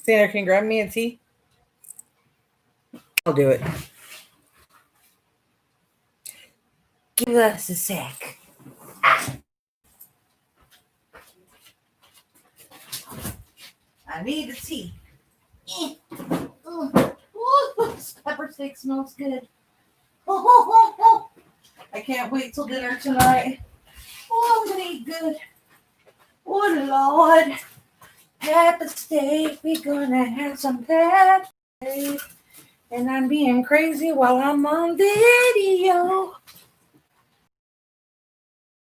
Sandra, can you grab me a tea? I'll do it. Give us a sec. I need a tea. Ooh, this pepper steak smells good. I can't wait till dinner tonight. Oh, I'm gonna eat good. Oh, Lord. Pepper steak. We're gonna have some pepper steak. And I'm being crazy while I'm on video.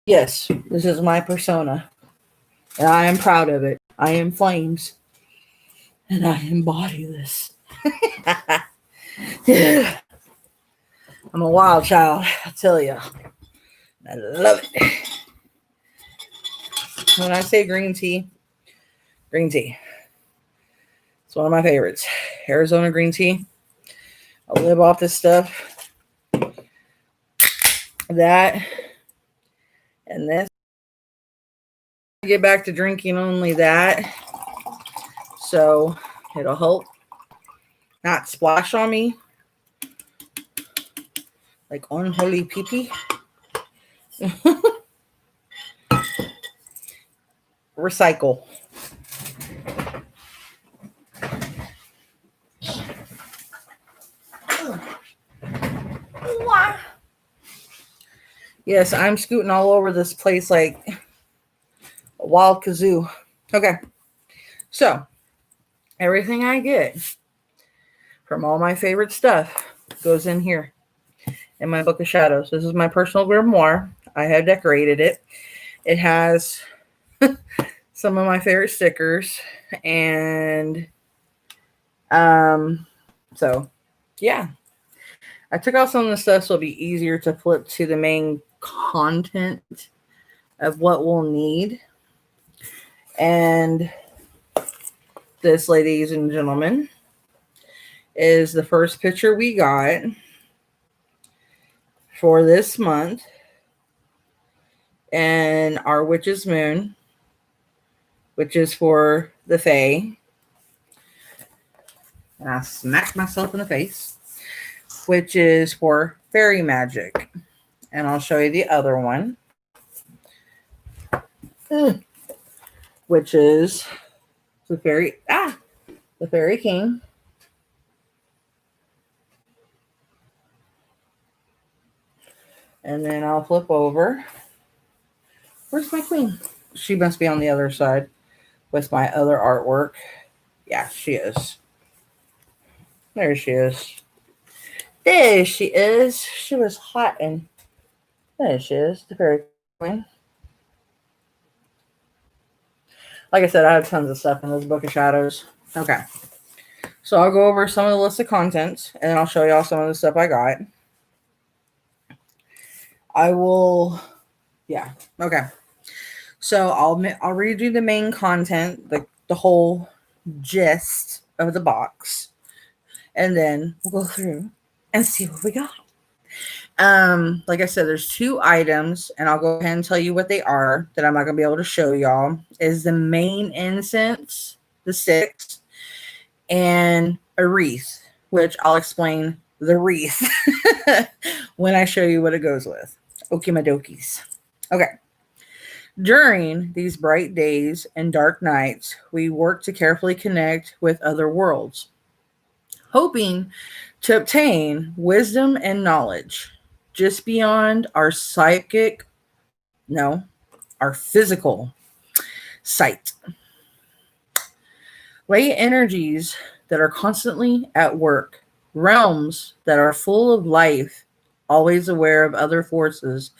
Yes, this is my persona. And I am proud of it. I am Flames. And I embody this. Yeah. I'm a wild child, I tell you. I love it. When I say green tea, it's one of my favorites. Arizona green tea. I'll live off this stuff. That and this. Get back to drinking only that. So it'll help not splash on me like unholy pee-pee. Recycle. Yes, I'm scooting all over this place like a wild kazoo. Okay. So, everything I get from all my favorite stuff goes in here in my book of shadows. This is my personal grimoire. I have decorated it. It has some of my favorite stickers, and so yeah, I took out some of the stuff so it'll be easier to flip to the main content of what we'll need. And this, ladies and gentlemen, is the first picture we got for this month and our Witch's Moon, which is for the Fae. And I smacked myself in the face, which is for fairy magic. And I'll show you the other one, which is the Fairy King. And then I'll flip over. Where's my queen? She must be on the other side with my other artwork. Yeah, she is. There she is. There she is. She was hot and there she is, the fairy queen. Like I said, I have tons of stuff in this book of shadows. Okay. So I'll go over some of the list of contents and then I'll show y'all some of the stuff I got. I will, yeah. Okay. So I'll redo the main content, the whole gist of the box. And then we'll go through and see what we got. Like I said, there's 2 items, and I'll go ahead and tell you what they are that I'm not going to be able to show y'all. Is the main incense, the sticks, and a wreath, which I'll explain the wreath when I show you what it goes with. Okimadokis. Okay. During these bright days and dark nights, we work to carefully connect with other worlds, hoping to obtain wisdom and knowledge just beyond our our physical sight. Lay energies that are constantly at work, realms that are full of life, always aware of other forces,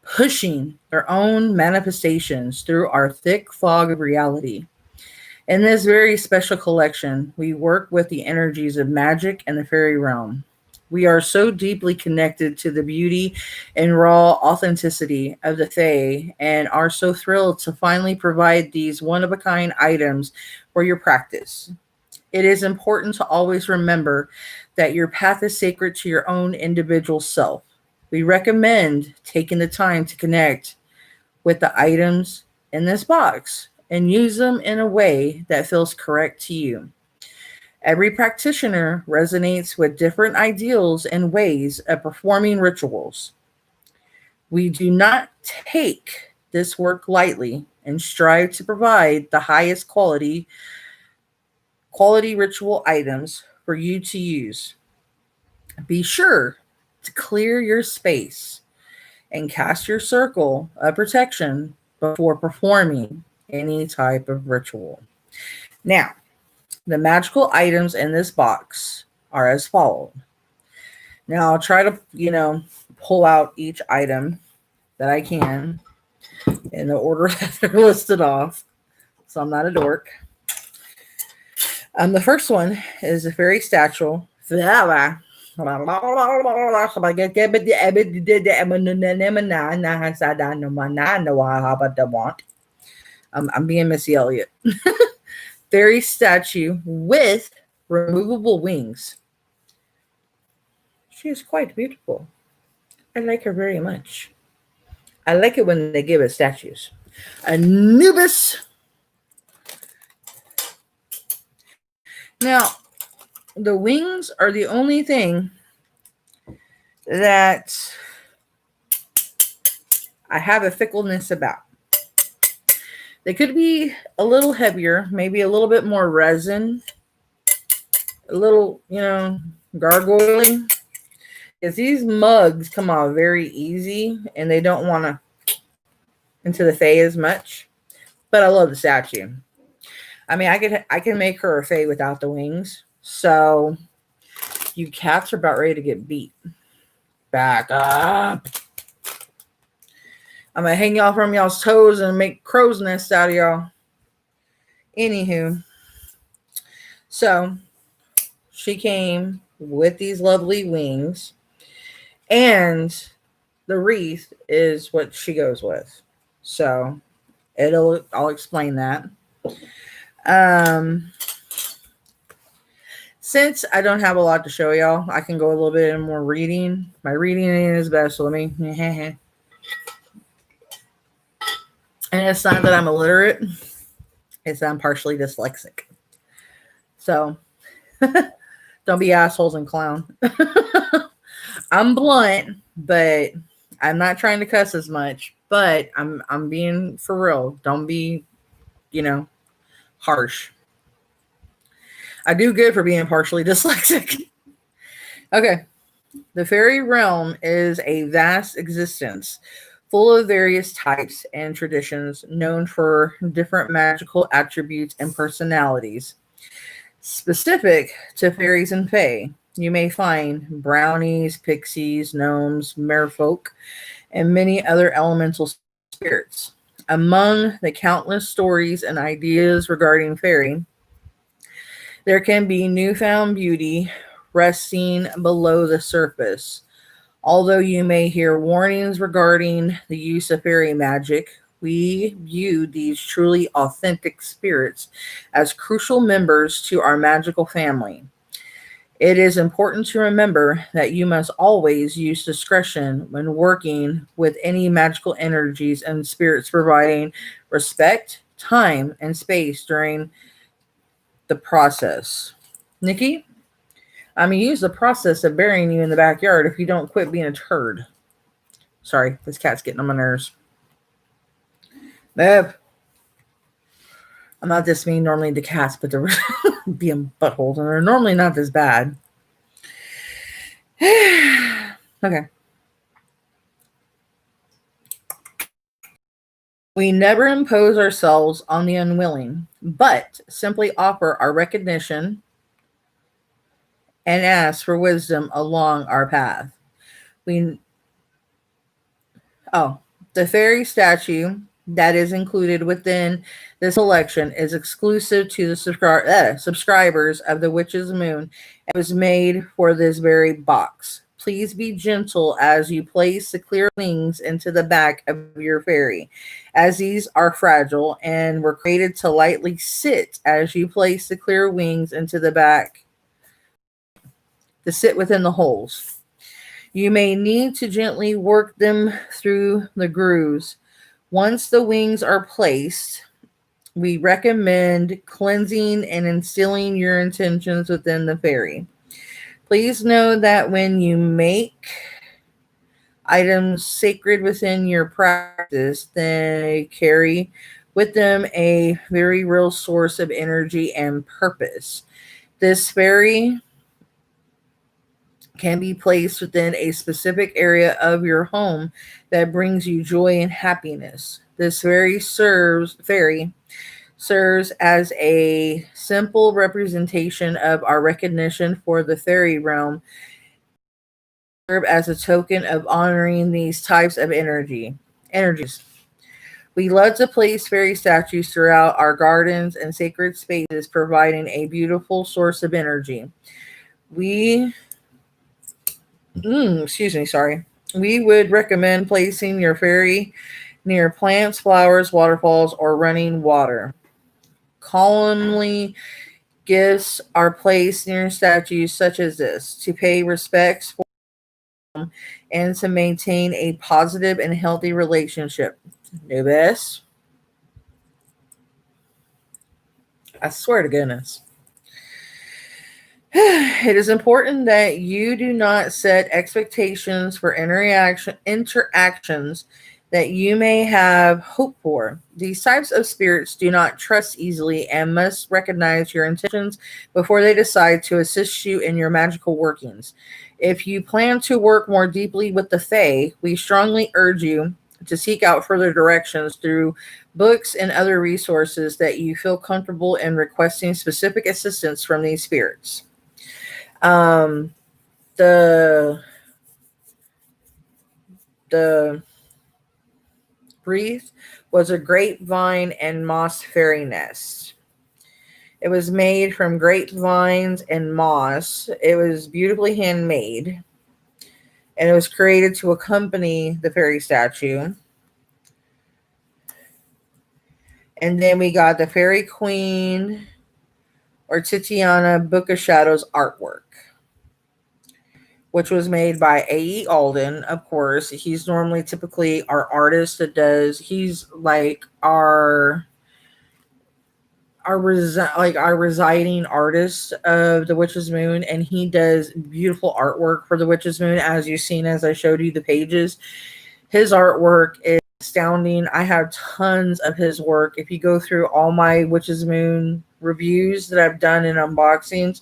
pushing their own manifestations through our thick fog of reality. In this very special collection, we work with the energies of magic and the fairy realm. We are so deeply connected to the beauty and raw authenticity of the Fae and are so thrilled to finally provide these one-of-a-kind items for your practice. It is important to always remember that your path is sacred to your own individual self. We recommend taking the time to connect with the items in this box and use them in a way that feels correct to you. Every practitioner resonates with different ideals and ways of performing rituals. We do not take this work lightly and strive to provide the highest quality ritual items for you to use. Be sure to clear your space and cast your circle of protection before performing any type of ritual. Now, the magical items in this box are as follows. Now, I'll try to, pull out each item that I can in the order that they're listed off. So I'm not a dork. The first one is a fairy statue. I'm being Missy Elliott. Fairy statue with removable wings. She is quite beautiful. I like her very much. I like it when they give us statues. Anubis. Now, the wings are the only thing that I have a fickleness about. They could be a little heavier, maybe a little bit more resin, a little, gargoyling. Because these mugs come off very easy and they don't want to into the fae as much. But I love the statue. I mean, I can make her a fae without the wings. So you cats are about ready to get beat. Back up. I'm going to hang y'all from y'all's toes and make crow's nests out of y'all. Anywho. So she came with these lovely wings. And the wreath is what she goes with. So I'll explain that. Since I don't have a lot to show y'all, I can go a little bit in more reading. My reading is best, so let me. And it's not that I'm illiterate, it's that I'm partially dyslexic. So don't be assholes and clown. I'm blunt, but I'm not trying to cuss as much. But I'm being for real. Don't be, harsh. I do good for being partially dyslexic. Okay. The fairy realm is a vast existence full of various types and traditions known for different magical attributes and personalities. Specific to fairies and fae, you may find brownies, pixies, gnomes, merfolk, and many other elemental spirits. Among the countless stories and ideas regarding fairy, there can be newfound beauty resting below the surface. Although you may hear warnings regarding the use of fairy magic, we view these truly authentic spirits as crucial members to our magical family. It is important to remember that you must always use discretion when working with any magical energies and spirits, providing respect, time, and space during the process. Nikki, I'm going to use the process of burying you in the backyard if you don't quit being a turd. Sorry, this cat's getting on my nerves. Babe. I'm not this mean normally to cats, but they're being buttholes, and they're normally not this bad. Okay. We never impose ourselves on the unwilling, but simply offer our recognition and ask for wisdom along our path. The fairy statue that is included within this selection is exclusive to the subscribers of the Witch's Moon and was made for this very box. Please be gentle as you place the clear wings into the back of your fairy, as these are fragile and were created to lightly sit as you place the clear wings into the back to sit within the holes. You may need to gently work them through the grooves. Once the wings are placed, we recommend cleansing and instilling your intentions within the fairy. Please know that when you make items sacred within your practice, they carry with them a very real source of energy and purpose. This fairy can be placed within a specific area of your home that brings you joy and happiness. This fairy serves as a simple representation of our recognition for the fairy realm, serve as a token of honoring these types of energies. We love to place fairy statues throughout our gardens and sacred spaces, providing a beautiful source of energy. We, excuse me, sorry. We would recommend placing your fairy near plants, flowers, waterfalls, or running water. Calmly gifts are placed near statues such as this to pay respects for them and to maintain a positive and healthy relationship. Nubis, I swear to goodness. It is important that you do not set expectations for interactions that you may have hoped for. These types of spirits do not trust easily and must recognize your intentions before they decide to assist you in your magical workings. If you plan to work more deeply with the Fae, we strongly urge you to seek out further directions through books and other resources that you feel comfortable in requesting specific assistance from these spirits. Um, the the wreath was a grapevine and moss fairy nest. It was made from grapevines and moss. It was beautifully handmade, and it was created to accompany the fairy statue. And then we got the Fairy Queen or Titiana Book of Shadows artwork, which was made by A.E. Alden, of course. He's normally typically our artist that does, he's like our residing artist of the Witch's Moon, and he does beautiful artwork for the Witch's Moon, as you've seen as I showed you the pages. His artwork is astounding. I have tons of his work. If you go through all my Witch's Moon reviews that I've done in unboxings,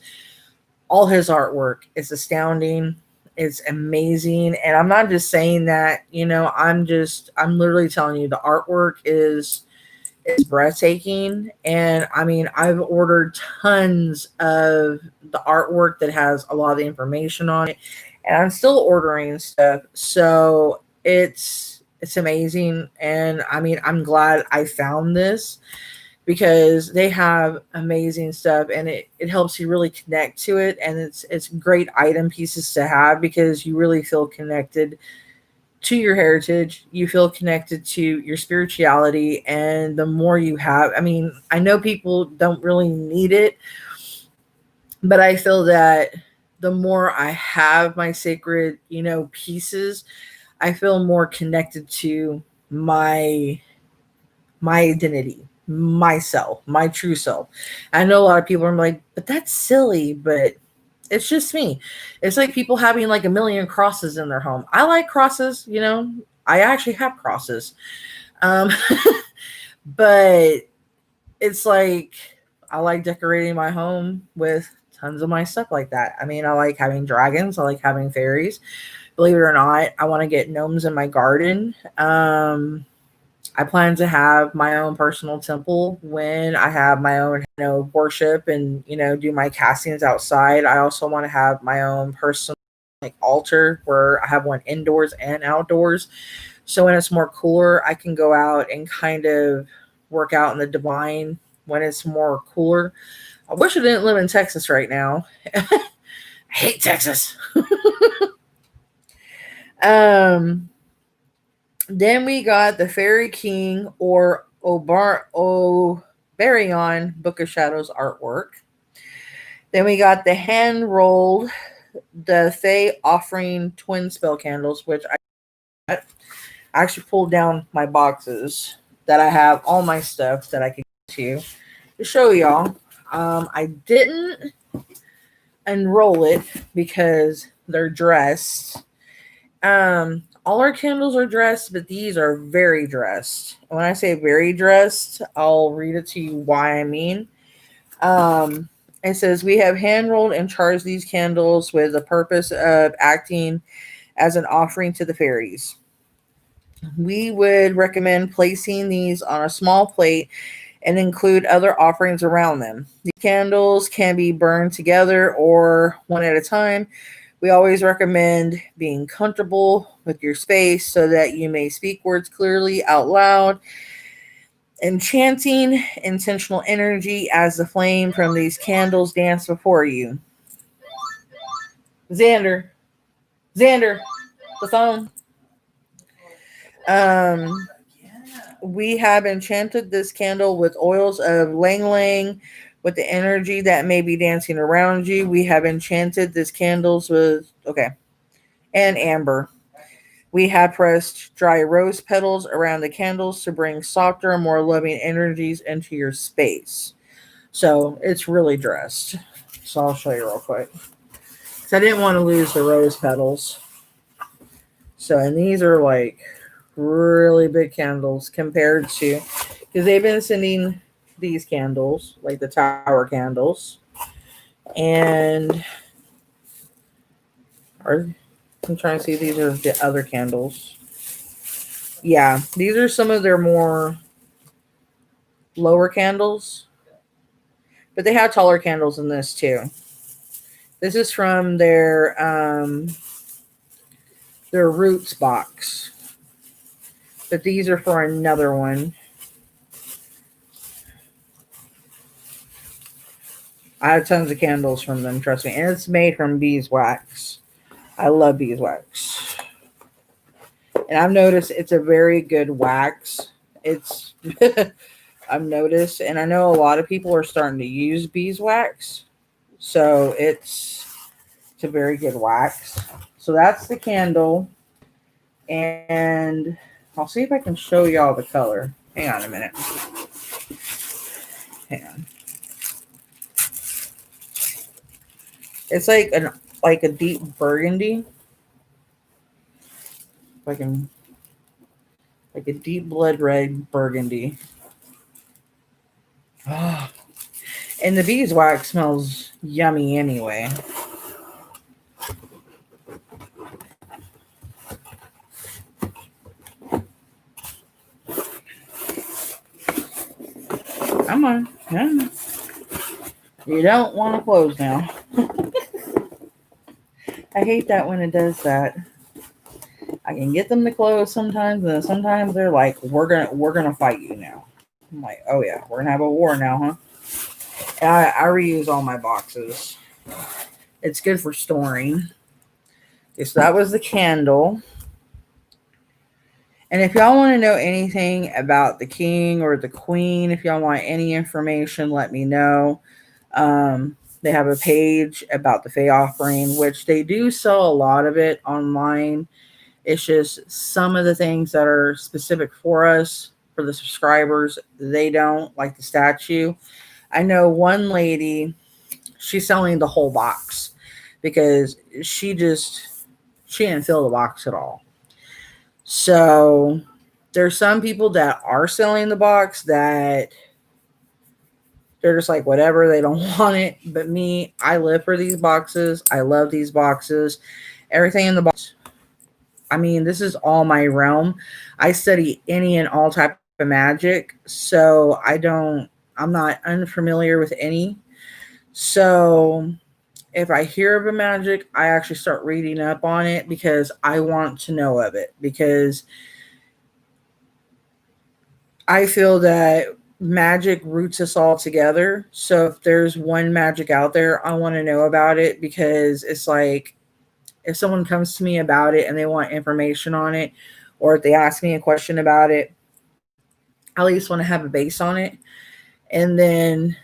all his artwork is astounding. It's amazing. And I'm not just saying that, I'm literally telling you the artwork is breathtaking. And I mean, I've ordered tons of the artwork that has a lot of the information on it, and I'm still ordering stuff. So it's amazing. And I mean, I'm glad I found this because they have amazing stuff, and it helps you really connect to it. And it's great item pieces to have because you really feel connected to your heritage. You feel connected to your spirituality. And the more you have, I mean, I know people don't really need it, but I feel that the more I have my sacred, pieces, I feel more connected to my identity, myself, my true self. I know a lot of people are like, but that's silly, but it's just me. It's like people having like a million crosses in their home. I like crosses, I actually have crosses. Um, but it's like I like decorating my home with tons of my stuff like that. I mean, I like having dragons, I like having fairies. Believe it or not, I want to get gnomes in my garden. I plan to have my own personal temple when I have my own, worship and, do my castings outside. I also want to have my own personal altar where I have one indoors and outdoors. So when it's more cooler, I can go out and kind of work out in the divine when it's more cooler. I wish I didn't live in Texas right now. I hate Texas. Then we got the Fairy King or Obarion Book of Shadows artwork. Then we got the hand rolled, the Fae Offering twin spell candles, which I actually pulled down my boxes that I have all my stuff that I could to you to show y'all. I didn't unroll it because they're dressed. All our candles are dressed, but these are very dressed. And when I say very dressed, I'll read it to you why I mean. Um, it says, we have hand rolled and charged these candles with the purpose of acting as an offering to the fairies. We would recommend placing these on a small plate and include other offerings around them. These candles can be burned together or one at a time. We always recommend being comfortable with your space so that you may speak words clearly out loud and chanting intentional energy as the flame from these candles dance before you. Xander, Xander, the phone. Um, we have enchanted this candle with oils of lang lang, with the energy that may be dancing around you. We have enchanted this candles with and amber. We have pressed dry rose petals around the candles to bring softer, more loving energies into your space. So it's really dressed. So I'll show you real quick. So I didn't want to lose the rose petals. So, and these are like really big candles compared to, because they've been sending these candles, like the tower candles, and I'm trying to see, these are the other candles. Yeah, these are some of their more lower candles, but they have taller candles in this too. This is from their roots box, but these are for another one. I have tons of candles from them, trust me, and it's made from beeswax. I love beeswax, and I've noticed it's a very good wax. It's I've noticed, and I know a lot of people are starting to use beeswax, so it's a very good wax. So that's the candle, and I'll see if I can show y'all the color. Hang on a minute. Hang on. It's like a deep burgundy, like a deep blood red burgundy. Oh, and the beeswax smells yummy anyway. Come on. Yeah. You don't want to close now. I hate that when it does that. I can get them to close sometimes, and then sometimes they're like, we're gonna fight you now. I'm like, oh yeah, we're gonna have a war now, huh? And I reuse all my boxes. It's good for storing. Okay, so that was the candle. And if y'all want to know anything about the king or the queen, if y'all want any information, let me know. They have a page about the Fae offering, which they do sell a lot of it online. It's just some of the things that are specific for us, for the subscribers, they don't, like the statue. I know one lady, she's selling the whole box because she didn't fill the box at all. So there's some people that are selling the box that they're just like, whatever, they don't want it. But me, I live for these boxes. I love these boxes. Everything in the box. I mean, this is all my realm. I study any and all type of magic. So I'm not unfamiliar with any. So if I hear of a magic, I actually start reading up on it because I want to know of it. Because I feel that magic roots us all together. So if there's one magic out there, I want to know about it, because it's like, if someone comes to me about it and they want information on it, or if they ask me a question about it, I at least want to have a base on it. And then,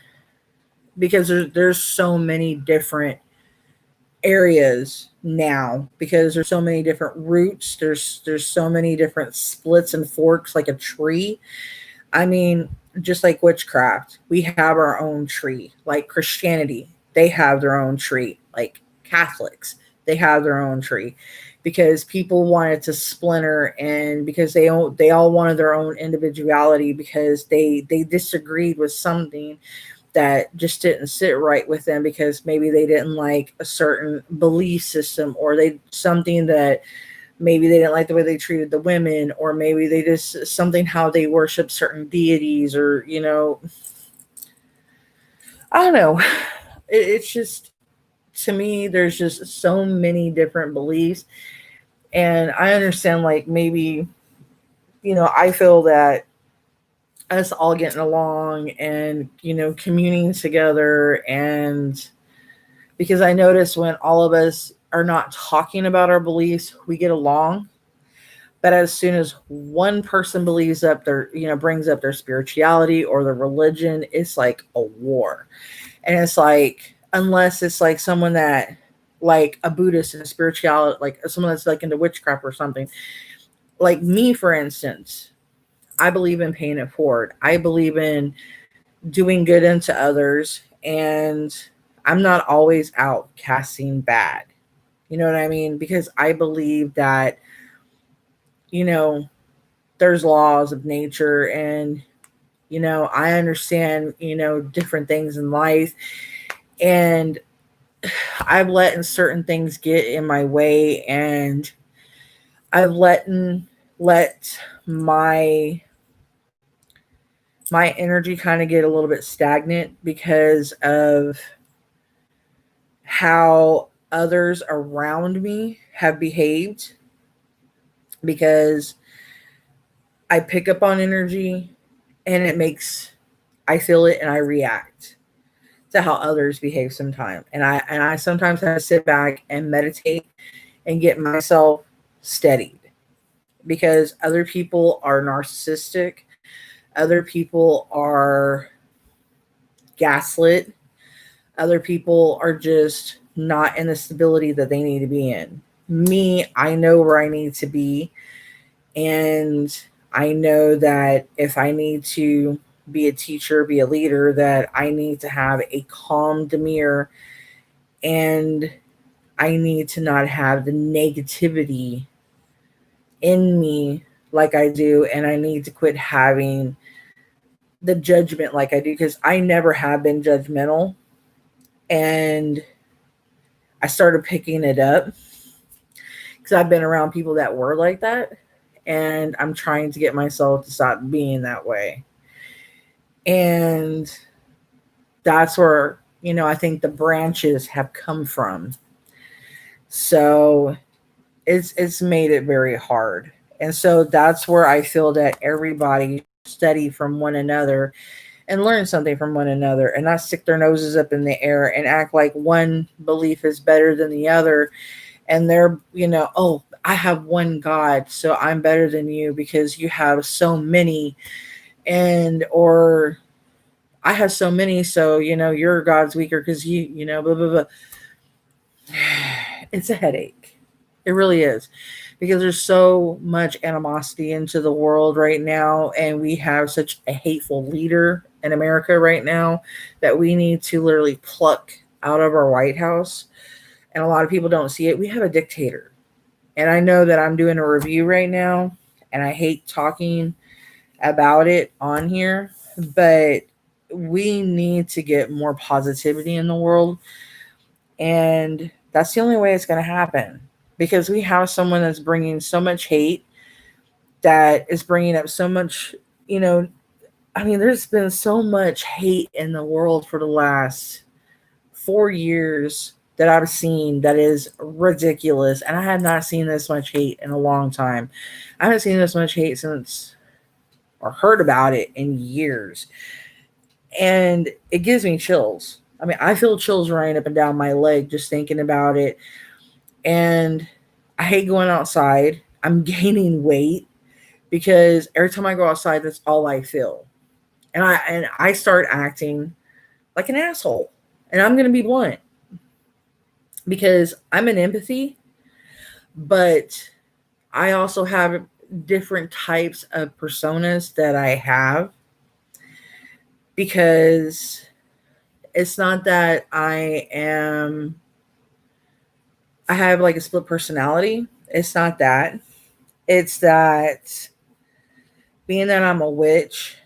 because there's so many different areas now, because there's so many different roots, there's so many different splits and forks like a tree. I mean, just like witchcraft, we have our own tree. Like Christianity, they have their own tree. Like Catholics, they have their own tree, because people wanted to splinter, and because they all wanted their own individuality, because they disagreed with something that just didn't sit right with them, because maybe they didn't like a certain belief system, or they something that maybe they didn't like the way they treated the women, or maybe they just something how they worship certain deities, or I don't know. It's just, to me, there's just so many different beliefs, and I understand, like, maybe I feel that us all getting along and communing together, and because I notice when all of us are not talking about our beliefs, we get along. But as soon as one person believes up their, brings up their spirituality or their religion, it's like a war. And it's like, unless it's like someone that, like a Buddhist and spirituality, like someone that's like into witchcraft or something, like me, for instance, I believe in paying it forward. I believe in doing good unto others. And I'm not always out casting bad. You know what I mean? Because I believe that, you know, there's laws of nature, and I understand different things in life, and I've let certain things get in my way, and I've let my my energy kind of get a little bit stagnant because of how others around me have behaved, because I pick up on energy, and I feel it, and I react to how others behave sometimes. And I sometimes have to sit back and meditate and get myself steadied, because other people are narcissistic, other people are gaslit, other people are just not in the stability that they need to be in. Me, I know where I need to be, and I know that if I need to be a teacher, be a leader, that I need to have a calm demeanor, and I need to not have the negativity in me like I do, and I need to quit having the judgment like I do, because I never have been judgmental, and I started picking it up because I've been around people that were like that, and I'm trying to get myself to stop being that way. And that's where, I think the branches have come from. So it's made it very hard. And so that's where I feel that everybody study from one another and learn something from one another, and not stick their noses up in the air and act like one belief is better than the other. And they're, oh, I have one God, so I'm better than you because you have so many. And, or I have so many, so, your God's weaker because blah, blah, blah. It's a headache. It really is, because there's so much animosity into the world right now, and we have such a hateful leader in America right now that we need to literally pluck out of our White House. And a lot of people don't see it. We have a dictator. And I know that I'm doing a review right now, and I hate talking about it on here, but we need to get more positivity in the world. And that's the only way it's going to happen, because we have someone that's bringing so much hate, that is bringing up so much, there's been so much hate in the world for the last 4 years that I've seen, that is ridiculous. And I have not seen this much hate in a long time. I haven't seen this much hate since, or heard about it in years. And it gives me chills. I mean, I feel chills running up and down my leg just thinking about it. And I hate going outside. I'm gaining weight because every time I go outside, that's all I feel. And I start acting like an asshole. And I'm going to be blunt, because I'm an empathy, but I also have different types of personas that I have. because it's not that I have like a split personality. It's not that. It's that being that I'm a witch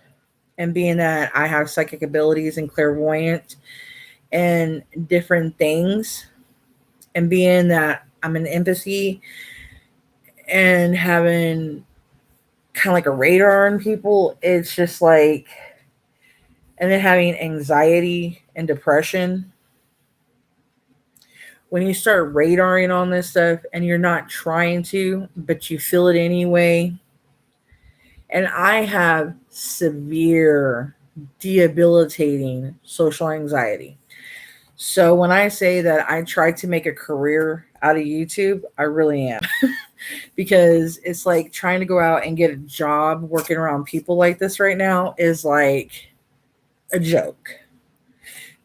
and being that I have psychic abilities and clairvoyant and different things, and being that I'm an empathy and having kind of like a radar on people, it's just like, and then having anxiety and depression. When you start radaring on this stuff and you're not trying to, but you feel it anyway. And I have severe, debilitating social anxiety. So when I say that I tried to make a career out of YouTube, I really am. Because it's like trying to go out and get a job working around people like this right now is like a joke.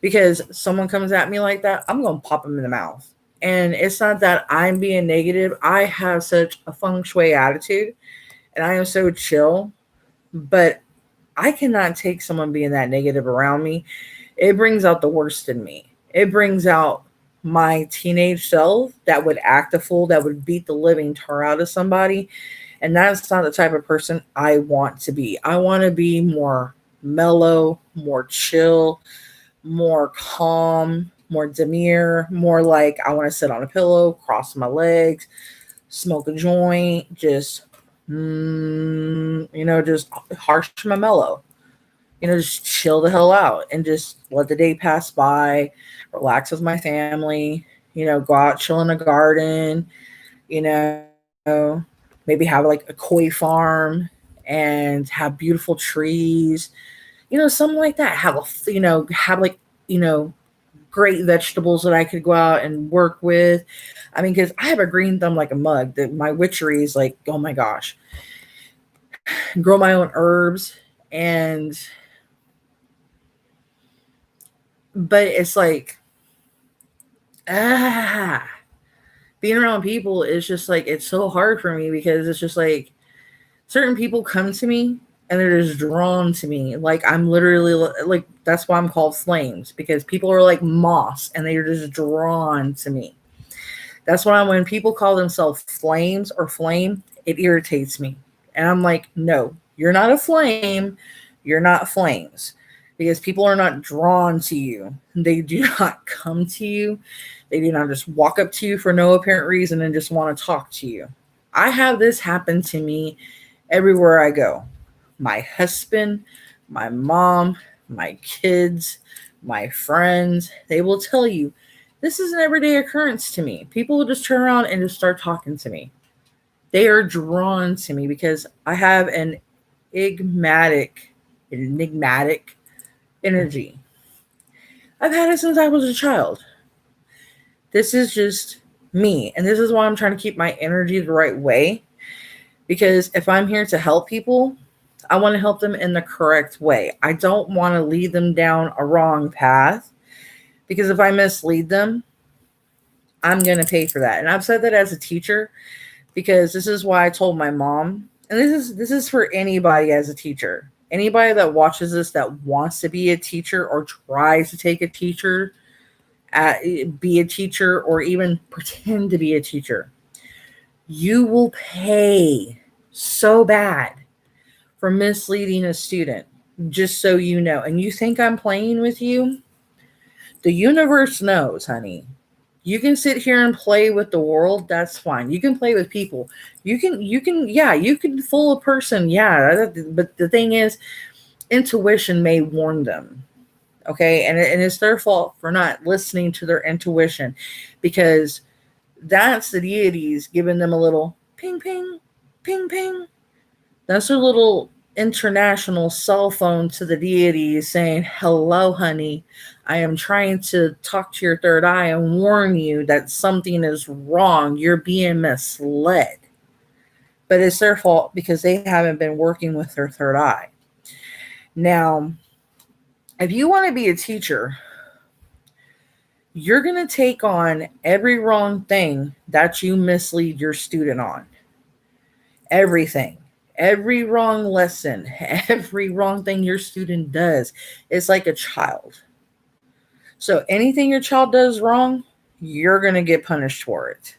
Because someone comes at me like that, I'm going to pop them in the mouth. And it's not that I'm being negative. I have such a feng shui attitude and I am so chill, but I cannot take someone being that negative around me. It brings out the worst in me. It brings out my teenage self that would act a fool, that would beat the living tar out of somebody. And that's not the type of person I want to be. I want to be more mellow, more chill, more calm, more demure, more like I want to sit on a pillow, cross my legs, smoke a joint, just, just harsh my mellow. Just chill the hell out and just let the day pass by, relax with my family, go out, chill in the garden, you know, maybe have like a koi farm and have beautiful trees, something like that. Have like, you know, great vegetables that I could go out and work with. I mean, because I have a green thumb like a mug. That my witchery is like, oh my gosh, grow my own herbs, and but it's like ah, being around people is just like it's so hard for me because it's just like certain people come to me and they're just drawn to me. Like I'm literally like that's why I'm called flames, because people are like moss and they're just drawn to me. That's why when people call themselves flames or flame, it irritates me. And I'm like, no, you're not a flame. You're not flames. Because people are not drawn to you. They do not come to you. They do not just walk up to you for no apparent reason and just want to talk to you. I have this happen to me everywhere I go. My husband, my mom, my kids, my friends, they will tell you this is an everyday occurrence to me. People will just turn around and just start talking to me. They are drawn to me because I have an enigmatic energy. I've had it since I was a child. This is just me. And this is why I'm trying to keep my energy the right way. Because if I'm here to help people, I want to help them in the correct way. I don't want to lead them down a wrong path. Because if I mislead them, I'm going to pay for that. And I've said that as a teacher, because this is why I told my mom, and this is for anybody as a teacher. Anybody that watches this that wants to be a teacher or tries to take a teacher, be a teacher, or even pretend to be a teacher, you will pay so bad for misleading a student, just so you know. And you think I'm playing with you? The universe knows, honey. You can sit here and play with the world. That's fine. You can play with people. You can fool a person. Yeah. But the thing is, intuition may warn them. Okay. And it's their fault for not listening to their intuition, because that's the deities giving them a little ping, ping, ping, ping. That's their little international cell phone to the deities saying, hello, honey. I am trying to talk to your third eye and warn you that something is wrong. You're being misled. But it's their fault because they haven't been working with their third eye. Now, if you want to be a teacher, you're going to take on every wrong thing that you mislead your student on. Everything. Every wrong lesson, every wrong thing your student does, it's like a child. So anything your child does wrong, you're going to get punished for it.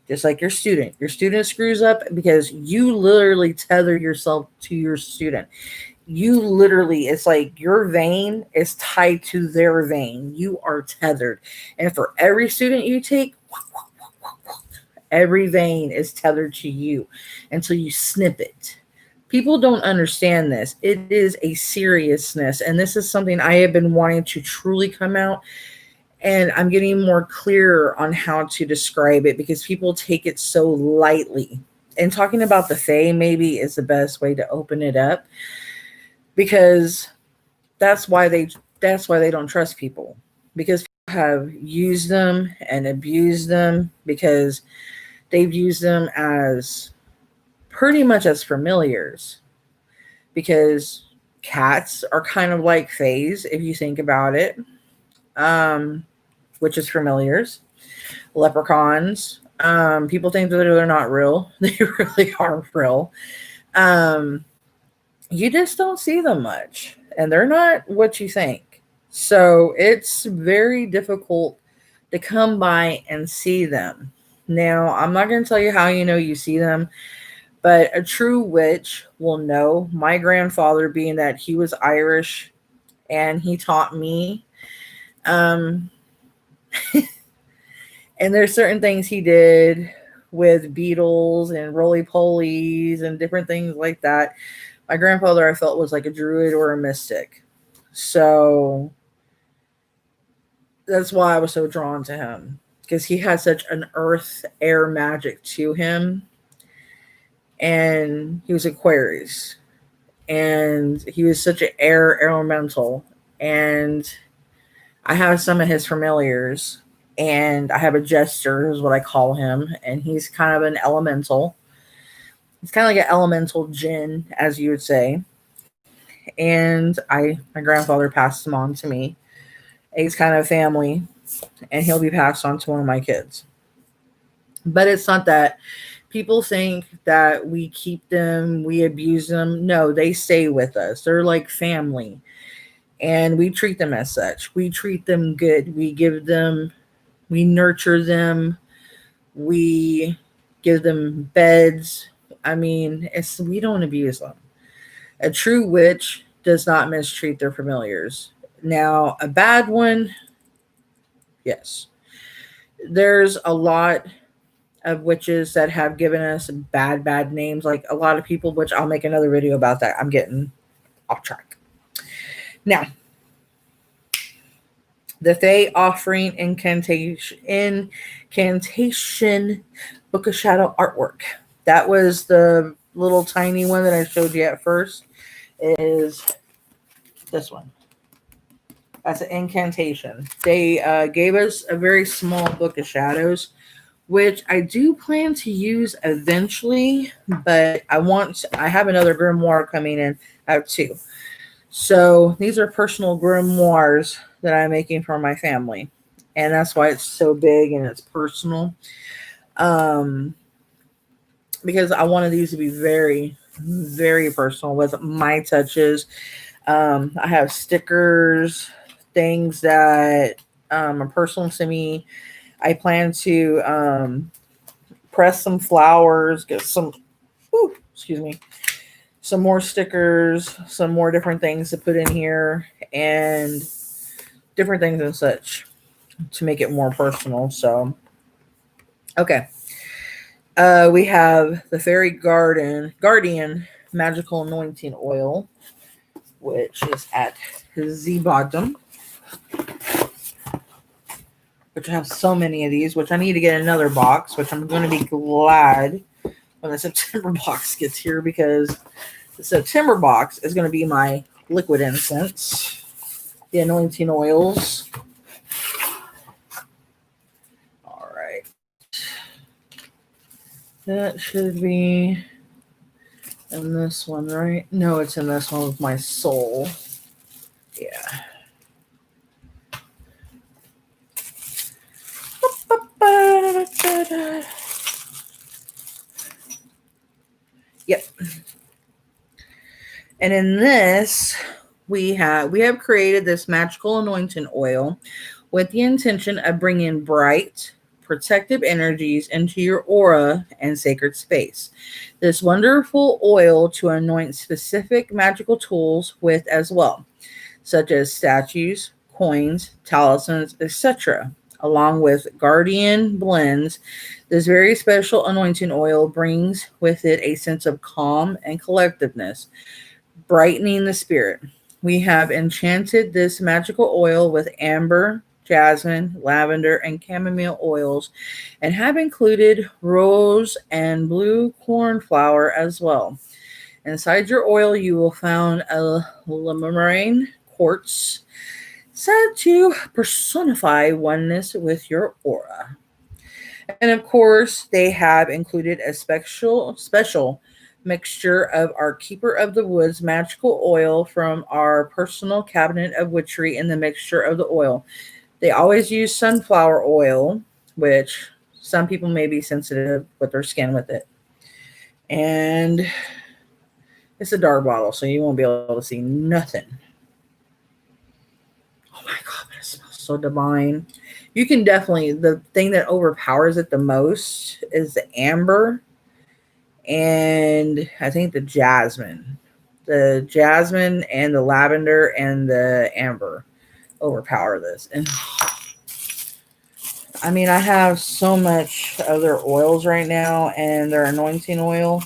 Just like your student. Your student screws up because you literally tether yourself to your student. You literally, it's like your vein is tied to their vein. You are tethered. And for every student you take, every vein is tethered to you until you snip it. People don't understand this. It is a seriousness. And this is something I have been wanting to truly come out. And I'm getting more clear on how to describe it because people take it so lightly. And talking about the Fae maybe is the best way to open it up because that's why they don't trust people, because people have used them and abused them because they've used them as pretty much as familiars, because cats are kind of like fays if you think about it, which is familiars. Leprechauns, people think that they're not real. They really are real. You just don't see them much, and they're not what you think. So it's very difficult to come by and see them. Now, I'm not going to tell you how you know you see them, but a true witch will know. My grandfather, being that he was Irish and he taught me, um, and there's certain things he did with beetles and roly polies and different things like that. My grandfather, I felt, was like a druid or a mystic. So that's why I was so drawn to him, because he had such an earth air magic to him. And he was Aquarius. And he was such an air elemental. And I have some of his familiars. And I have a jester, is what I call him. And he's kind of an elemental. It's kind of like an elemental djinn, as you would say. And my grandfather passed him on to me. He's kind of family, and he'll be passed on to one of my kids. But it's not that. People think that we keep them, we abuse them. No, they stay with us. They're like family. And we treat them as such. We treat them good. We nurture them. We give them beds. I mean, we don't abuse them. A true witch does not mistreat their familiars. Now, a bad one, yes. There's a lot of witches that have given us bad names, like a lot of people, which I'll make another video about that. I'm getting off track. Now, the Fae Offering Incantation Book of Shadow artwork. That was the little tiny one that I showed you at first. Is this one. That's an incantation. They gave us a very small Book of Shadows, which I do plan to use eventually, but I have another grimoire coming in out too. So these are personal grimoires that I'm making for my family, and that's why it's so big and it's personal. Because I wanted these to be very, very personal with my touches. I have stickers, things that are personal to me. I plan to press some flowers, get some, some more stickers, some more different things to put in here, and different things and such to make it more personal. So, okay. We have the Fairy Guardian Magical Anointing Oil, which is at the bottom. Which I have so many of these, which I need to get another box, which I'm going to be glad when the September box gets here, because the September box is going to be my liquid incense, the anointing oils. All right. That should be in this one, right? No, it's in this one with my soul. Yeah. Yep. And in this, we have created this magical anointing oil with the intention of bringing bright, protective energies into your aura and sacred space. This wonderful oil to anoint specific magical tools with as well, such as statues, coins, talismans, etc. Along with guardian blends, this very special anointing oil brings with it a sense of calm and collectiveness, brightening the spirit. We have enchanted this magical oil with amber, jasmine, lavender, and chamomile oils, and have included rose and blue cornflower as well. Inside your oil, you will find a limonene quartz said to personify oneness with your aura. And of course, they have included a special mixture of our Keeper of the Woods magical oil from our personal cabinet of witchery in the mixture of the oil. They always use sunflower oil, which some people may be sensitive with their skin with it. And it's a dark bottle, so you won't be able to see nothing. Oh my god, but it smells so divine. You can definitely, the thing that overpowers it the most is the amber and I think the jasmine. The jasmine and the lavender and the amber overpower this. And I mean, I have so much of their oils right now and their anointing oil,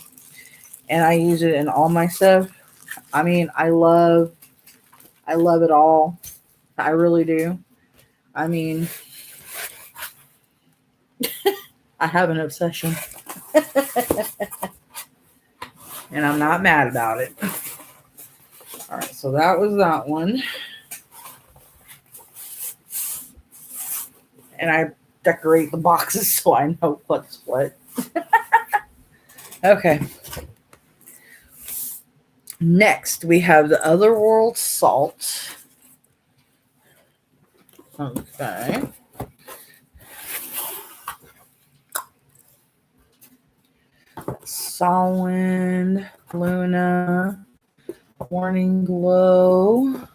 and I use it in all my stuff. I mean, I love it all. I really do. I mean, I have an obsession, and I'm not mad about it. All right, so that was that one. And I decorate the boxes so I know what's what. Okay. Next, we have the Otherworld Salt. Okay. Solwind, Luna, Morning Glow,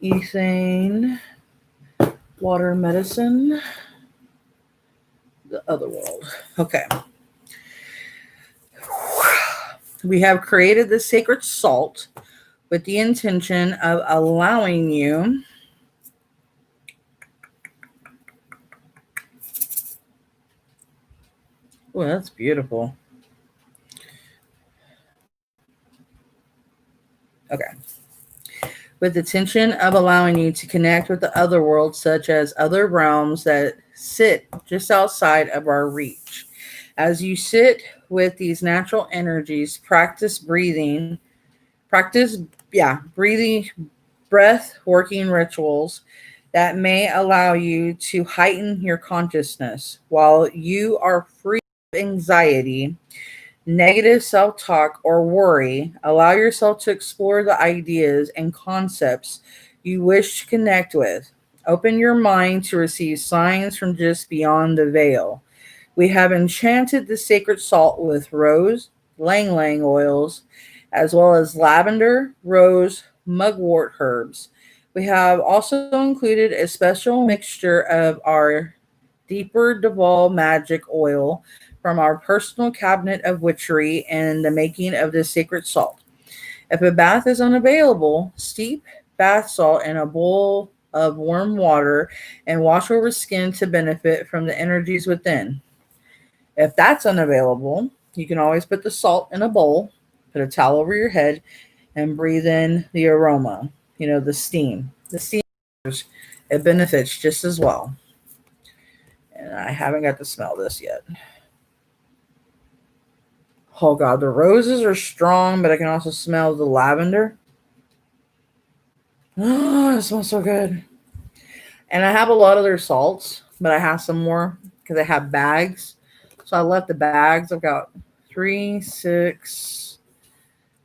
Ethane, Water Medicine, the Otherworld. Okay. We have created the sacred salt with the intention of allowing you oh, that's beautiful. Okay. With the intention of allowing you to connect with the other worlds, such as other realms that sit just outside of our reach. As you sit with these natural energies, practice, breathing, breath working rituals that may allow you to heighten your consciousness while you are free of anxiety, negative self talk, or worry. Allow yourself to explore the ideas and concepts you wish to connect with. Open your mind to receive signs from just beyond the veil. We have enchanted the sacred salt with rose, lang lang oils, as well as lavender, rose, mugwort herbs. We have also included a special mixture of our deeper Deval magic oil from our personal cabinet of witchery and the making of this sacred salt. If a bath is unavailable, steep bath salt in a bowl of warm water and wash over skin to benefit from the energies within. If that's unavailable, you can always put the salt in a bowl, put a towel over your head, and breathe in the aroma, the steam. The steam, it benefits just as well. And I haven't got to smell this yet. Oh god, the roses are strong, but I can also smell the lavender. Oh, it smells so good. And I have a lot of their salts, but I have some more because I have bags. So I left the bags. I've got 3, 6,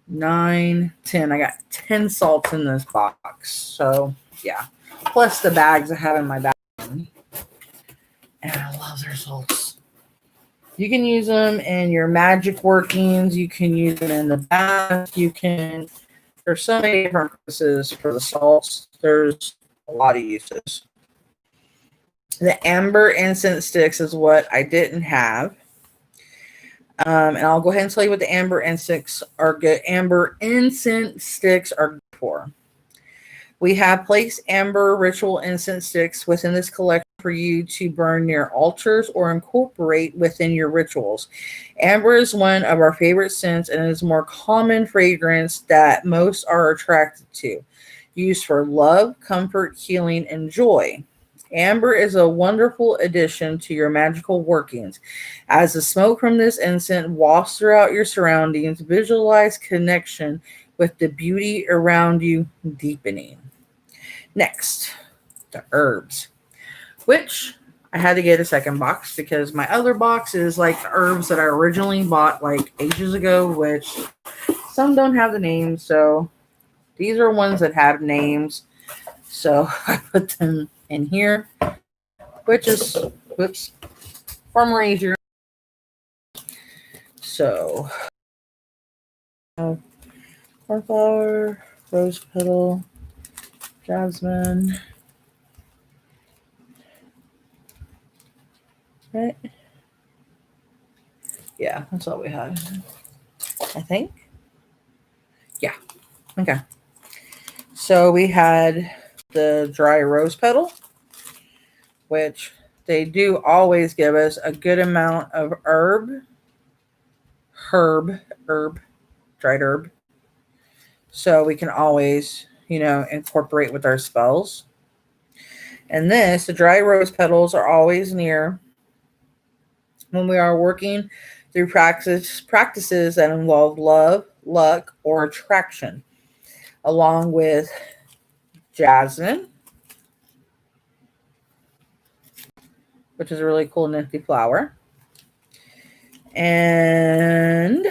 9, 10. I got 10 salts in this box. So yeah. Plus the bags I have in my bag. And I love their salts. You can use them in your magic workings. You can use them in the bath. There's so many different purposes for the salts. There's a lot of uses. The amber incense sticks is what I didn't have. And I'll go ahead and tell you what the amber incense are good. Amber incense sticks are good for. We have placed amber ritual incense sticks within this collection for you to burn near altars or incorporate within your rituals. Amber is one of our favorite scents and is a more common fragrance that most are attracted to. Used for love, comfort, healing, and joy. Amber is a wonderful addition to your magical workings. As the smoke from this incense wafts throughout your surroundings, visualize connection with the beauty around you deepening. Next, the herbs, which I had to get a second box because my other box is like the herbs that I originally bought like ages ago, which some don't have the names. So these are ones that have names. So I put them in here, which is, whoops, far more easier. So, cornflower, rose petal, jasmine, right? Yeah, that's all we had, I think. Yeah, okay. So we had the dry rose petal, which they do always give us a good amount of herb, dried herb. So we can always, incorporate with our spells. And the dry rose petals are always near when we are working through practices that involve love, luck, or attraction, along with jasmine, which is a really cool nifty flower, and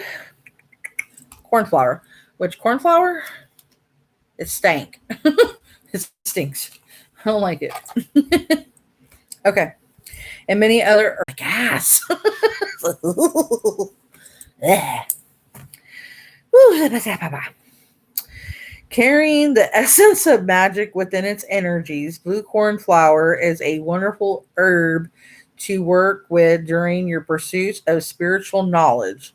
cornflower, which cornflower, it stank. It stinks. I don't like it. Okay. And many other gas. Carrying the essence of magic within its energies, blue cornflower is a wonderful herb to work with during your pursuit of spiritual knowledge.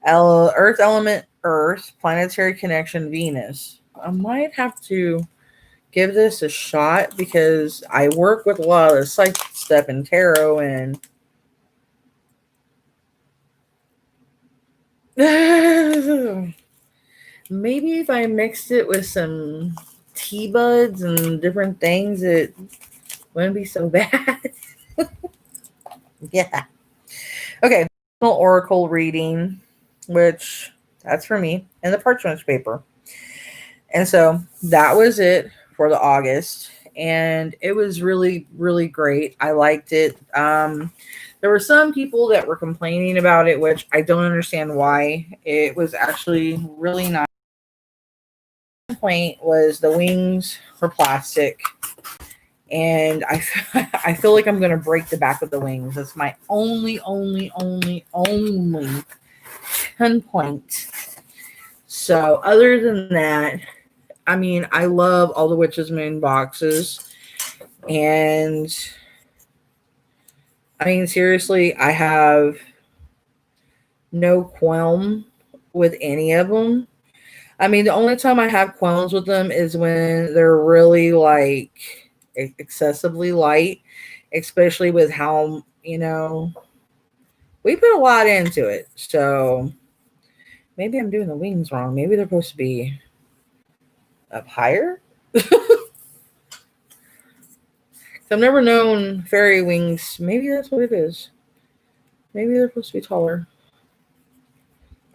Earth element, Earth, planetary connection, Venus. I might have to give this a shot because I work with a lot of the psychic stuff in tarot and maybe if I mixed it with some tea buds and different things, it wouldn't be so bad. Yeah. Okay. Oracle reading, which that's for me, and the parchment paper. And so that was it for the August. And it was really, really great. I liked it. There were some people that were complaining about it, which I don't understand why. It was actually really nice. The complaint was the wings were plastic. And I feel like I'm going to break the back of the wings. That's my only pinpoint. So other than that, I mean, I love all the Witch's Moon boxes. And I mean, seriously, I have no qualm with any of them. I mean, the only time I have qualms with them is when they're really like excessively light, especially with how, we put a lot into it. So maybe I'm doing the wings wrong. Maybe they're supposed to be up higher. I've never known fairy wings. Maybe that's what it is. Maybe they're supposed to be taller.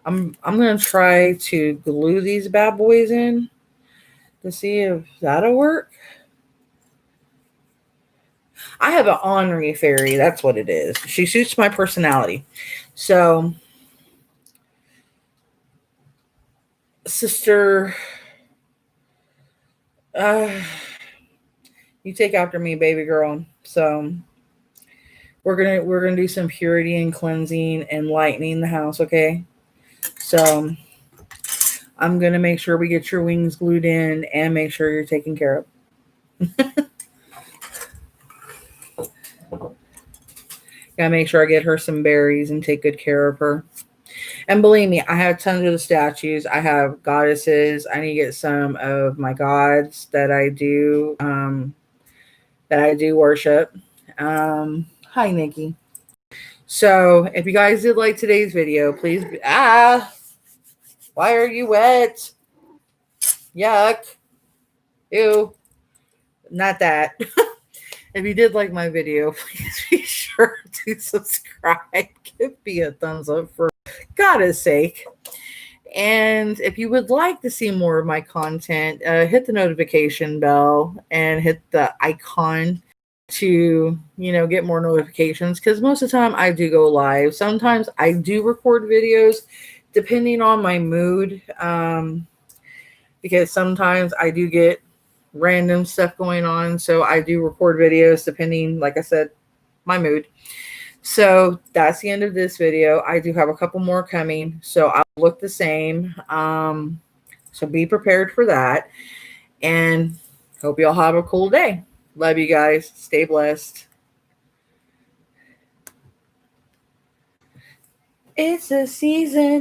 I'm gonna try to glue these bad boys in to see if that'll work. I have an ornery fairy. That's what it is. She suits my personality. So, sister, you take after me, baby girl. So we're gonna do some purity and cleansing and lightening the house, okay? So I'm gonna make sure we get your wings glued in and make sure you're taken care of. Gotta make sure I get her some berries and take good care of her. And believe me, I have tons of the statues. I have goddesses. I need to get some of my gods that I do worship. Hi, Nikki. So if you guys did like today's video, please why are you wet? Yuck. Ew. Not that. If you did like my video, please be sure to subscribe. Give me a thumbs up for God's sake. And if you would like to see more of my content, hit the notification bell and hit the icon to, get more notifications. Because most of the time I do go live. Sometimes I do record videos depending on my mood. Because sometimes I do get random stuff going on. So I do record videos depending, like I said, my mood. So that's the end of this video. I do have a couple more coming, so I'll look the same. So be prepared for that. And hope you all have a cool day. Love you guys. Stay blessed. It's a season